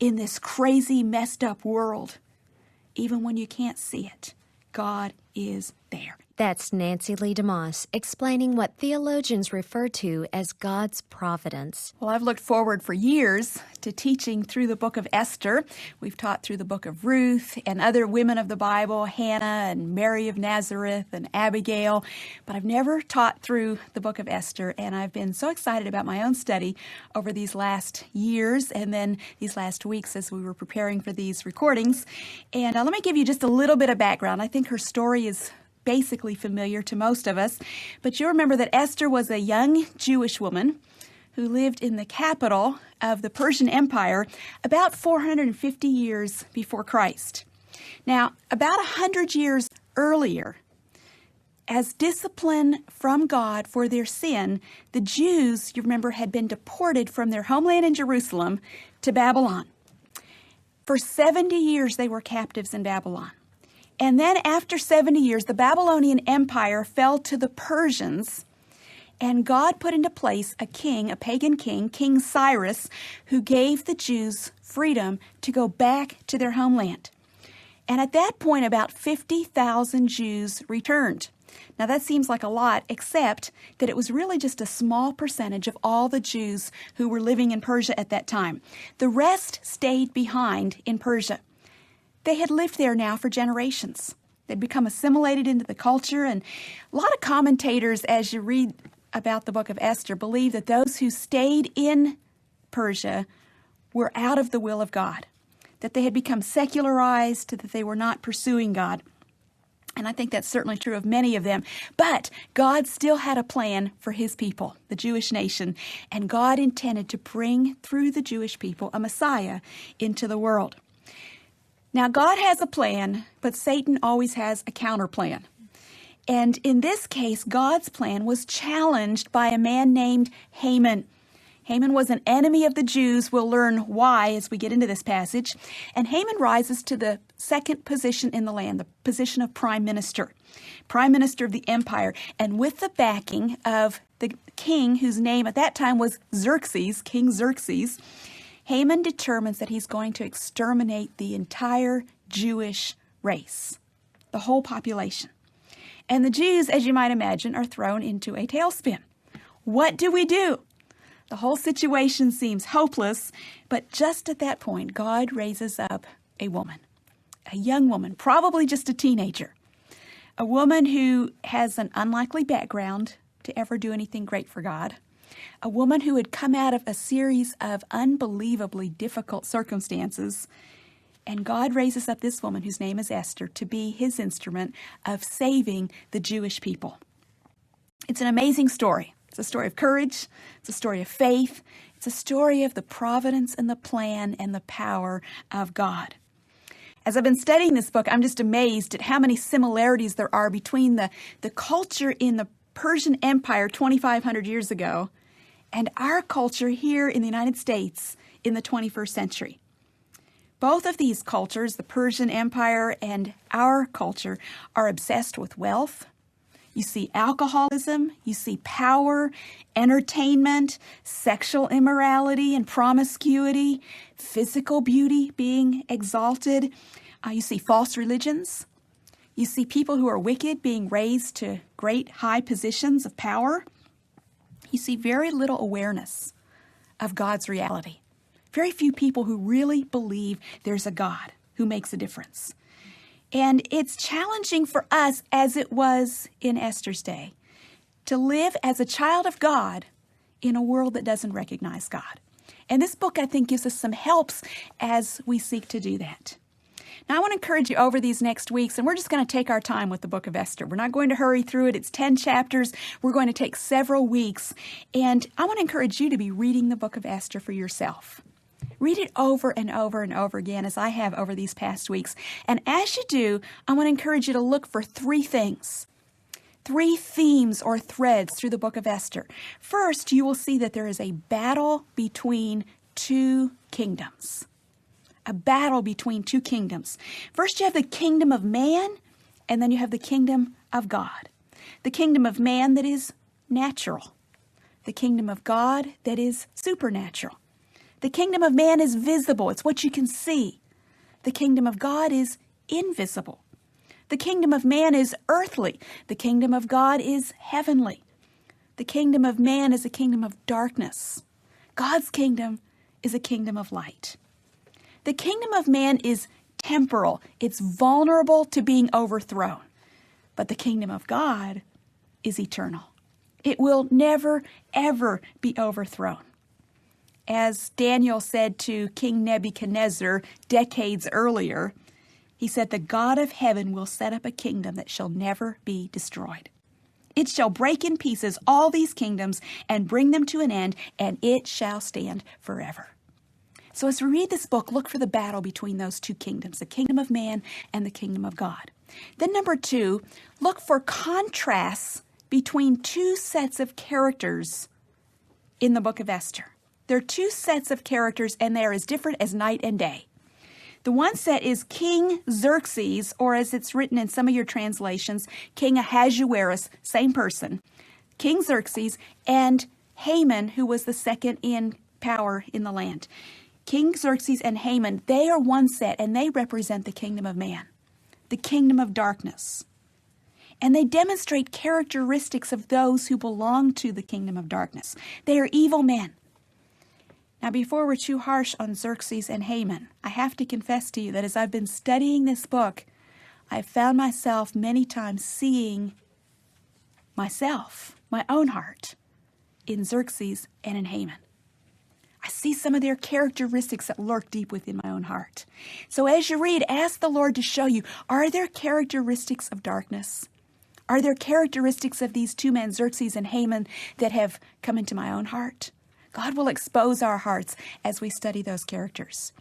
in this crazy, messed up world. Even when you can't see it, God is there. That's Nancy Lee DeMoss explaining what theologians refer to as God's providence. Well, I've looked forward for years to teaching through the book of Esther. We've taught through the book of Ruth and other women of the Bible, Hannah and Mary of Nazareth and Abigail, but I've never taught through the book of Esther, and I've been so excited about my own study over these last years and then these last weeks as we were preparing for these recordings. And let me give you just a little bit of background. I think her story is basically familiar to most of us, but you'll remember that Esther was a young Jewish woman who lived in the capital of the Persian Empire about 450 years before Christ. Now, about 100 years earlier, as discipline from God for their sin, the Jews, you remember, had been deported from their homeland in Jerusalem to Babylon. For 70 years, they were captives in Babylon. And then after 70 years, the Babylonian Empire fell to the Persians, and God put into place a king, a pagan king, King Cyrus, who gave the Jews freedom to go back to their homeland. And at that point, about 50,000 Jews returned. Now, that seems like a lot, except that it was really just a small percentage of all the Jews who were living in Persia at that time. The rest stayed behind in Persia. They had lived there now for generations. They'd become assimilated into the culture, and a lot of commentators, as you read about the book of Esther, believe that those who stayed in Persia were out of the will of God, that they had become secularized, that they were not pursuing God. And I think that's certainly true of many of them. But God still had a plan for his people, the Jewish nation, and God intended to bring through the Jewish people a Messiah into the world. Now, God has a plan, but Satan always has a counter plan. And in this case, God's plan was challenged by a man named Haman. Haman was an enemy of the Jews. We'll learn why as we get into this passage. And Haman rises to the second position in the land, the position of prime minister of the empire. And with the backing of the king, whose name at that time was Xerxes, King Xerxes, Haman determines that he's going to exterminate the entire Jewish race, the whole population. And the Jews, as you might imagine, are thrown into a tailspin. What do we do? The whole situation seems hopeless, but just at that point, God raises up a woman, a young woman, probably just a teenager, a woman who has an unlikely background to ever do anything great for God, a woman who had come out of a series of unbelievably difficult circumstances, and God raises up this woman whose name is Esther to be his instrument of saving the Jewish people. It's an amazing story. It's a story of courage. It's a story of faith. It's a story of the providence and the plan and the power of God. As I've been studying this book, I'm just amazed at how many similarities there are between the culture in the Persian Empire 2,500 years ago and our culture here in the United States in the 21st century. Both of these cultures, the Persian Empire and our culture, are obsessed with wealth. You see alcoholism, you see power, entertainment, sexual immorality and promiscuity, physical beauty being exalted. You see false religions. You see people who are wicked being raised to great high positions of power. You see very little awareness of God's reality. Very few people who really believe there's a God who makes a difference. And it's challenging for us, as it was in Esther's day, to live as a child of God in a world that doesn't recognize God. And this book, I think, gives us some helps as we seek to do that. Now, I want to encourage you over these next weeks, and we're just going to take our time with the book of Esther. We're not going to hurry through it. It's 10 chapters. We're going to take several weeks. And I want to encourage you to be reading the book of Esther for yourself. Read it over and over and over again, as I have over these past weeks. And as you do, I want to encourage you to look for three things, three themes or threads through the book of Esther. First, you will see that there is a battle between two kingdoms. A battle between two kingdoms. First, you have the kingdom of man, and then you have the kingdom of God. The kingdom of man that is natural. The kingdom of God that is supernatural. The kingdom of man is visible. It's what you can see. The kingdom of God is invisible. The kingdom of man is earthly. The kingdom of God is heavenly. The kingdom of man is a kingdom of darkness. God's kingdom is a kingdom of light. The kingdom of man is temporal. It's vulnerable to being overthrown. But the kingdom of God is eternal. It will never, ever be overthrown. As Daniel said to King Nebuchadnezzar decades earlier, he said, "The God of heaven will set up a kingdom that shall never be destroyed. It shall break in pieces all these kingdoms and bring them to an end, and it shall stand forever." So as we read this book, look for the battle between those two kingdoms, the kingdom of man and the kingdom of God. Then number 2, look for contrasts between two sets of characters in the book of Esther. There are two sets of characters, and they are as different as night and day. The one set is King Xerxes, or as it's written in some of your translations, King Ahasuerus, same person. King Xerxes and Haman, who was the second in power in the land. King Xerxes and Haman, they are one set, and they represent the kingdom of man, the kingdom of darkness. And they demonstrate characteristics of those who belong to the kingdom of darkness. They are evil men. Now, before we're too harsh on Xerxes and Haman, I have to confess to you that as I've been studying this book, I've found myself many times seeing myself, my own heart, in Xerxes and in Haman. I see some of their characteristics that lurk deep within my own heart. So as you read, ask the Lord to show you, are there characteristics of darkness? Are there characteristics of these two men, Xerxes and Haman, that have come into my own heart? God will expose our hearts as we study those characters.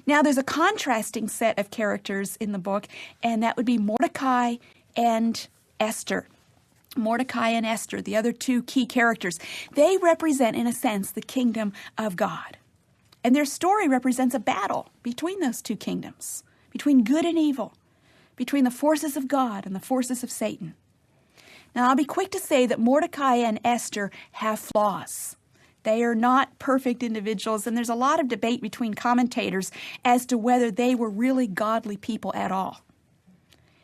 Now, there's a contrasting set of characters in the book, and that would be Mordecai and Esther. Mordecai and Esther, the other two key characters, they represent, in a sense, the kingdom of God. And their story represents a battle between those two kingdoms, between good and evil, between the forces of God and the forces of Satan. Now, I'll be quick to say that Mordecai and Esther have flaws. They are not perfect individuals, and there's a lot of debate between commentators as to whether they were really godly people at all.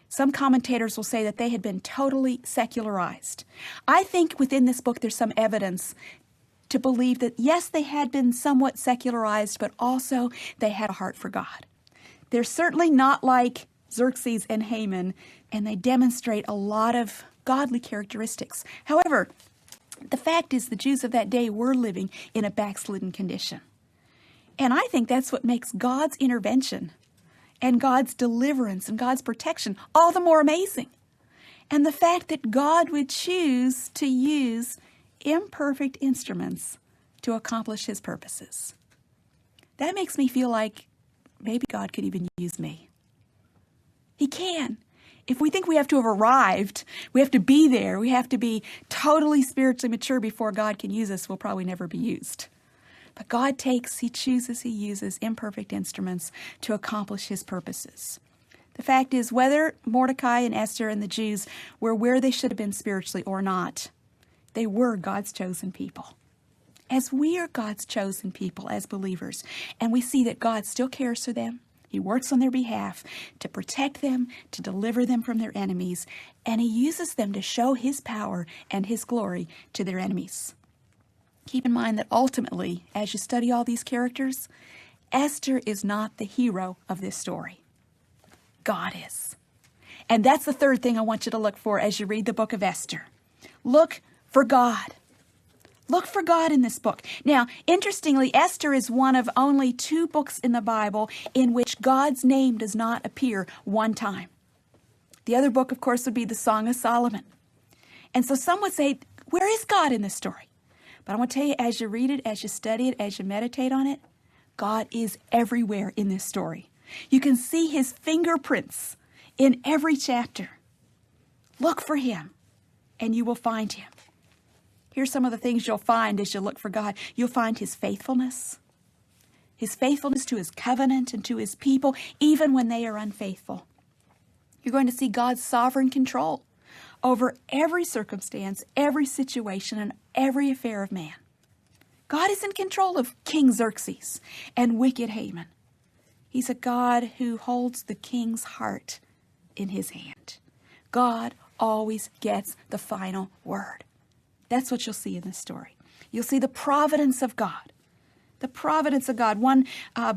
Some commentators will say that they had been totally secularized. I think within this book there's some evidence to believe that, yes, they had been somewhat secularized, but also they had a heart for God. They're certainly not like Xerxes and Haman, and they demonstrate a lot of godly characteristics. However, the fact is the Jews of that day were living in a backslidden condition. And I think that's what makes God's intervention and God's deliverance and God's protection all the more amazing. And the fact that God would choose to use imperfect instruments to accomplish his purposes. That makes me feel like maybe God could even use me. He can. If we think we have to have arrived, we have to be there, we have to be totally spiritually mature before God can use us, we'll probably never be used. But God takes, he chooses, he uses imperfect instruments to accomplish his purposes. The fact is, whether Mordecai and Esther and the Jews were where they should have been spiritually or not, they were God's chosen people. As we are God's chosen people as believers, and we see that God still cares for them, he works on their behalf to protect them, to deliver them from their enemies, and he uses them to show his power and his glory to their enemies. Keep in mind that ultimately, as you study all these characters, Esther is not the hero of this story. God is. And that's the third thing I want you to look for as you read the book of Esther. Look for God. Look for God in this book. Now, interestingly, Esther is one of only 2 books in the Bible in which God's name does not appear one time. The other book, of course, would be the Song of Solomon. And so some would say, where is God in this story? But I want to tell you, as you read it, as you study it, as you meditate on it, God is everywhere in this story. You can see his fingerprints in every chapter. Look for him, and you will find him. Here's some of the things you'll find as you look for God. You'll find his faithfulness to his covenant and to his people, even when they are unfaithful. You're going to see God's sovereign control over every circumstance, every situation, and every affair of man. God is in control of King Xerxes and wicked Haman. He's a God who holds the king's heart in his hand. God always gets the final word. That's what you'll see in this story. You'll see the providence of God. The providence of God. One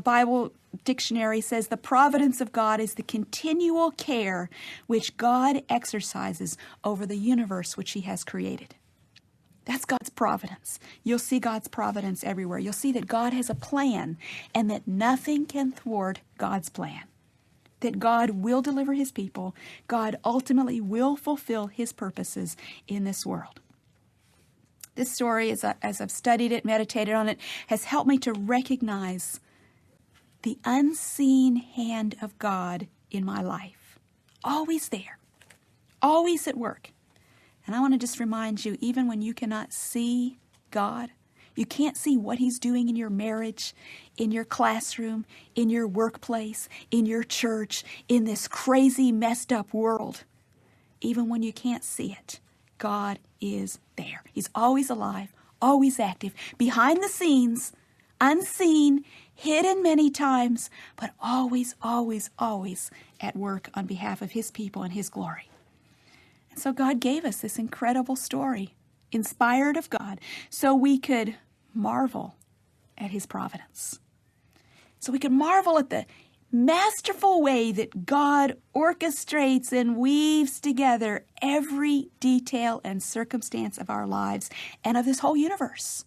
Bible dictionary says the providence of God is the continual care which God exercises over the universe which he has created. That's God's providence. You'll see God's providence everywhere. You'll see that God has a plan and that nothing can thwart God's plan. That God will deliver his people. God ultimately will fulfill his purposes in this world. This story, as I've studied it, meditated on it, has helped me to recognize the unseen hand of God in my life. Always there. Always at work. And I want to just remind you, even when you cannot see God, you can't see what he's doing in your marriage, in your classroom, in your workplace, in your church, in this crazy, messed up world. Even when you can't see it, God is there. He's always alive, always active, behind the scenes, unseen, hidden many times, but always, always, always at work on behalf of his people and his glory. And so God gave us this incredible story, inspired of God, so we could marvel at his providence. So we could marvel at the masterful way that God orchestrates and weaves together every detail and circumstance of our lives and of this whole universe.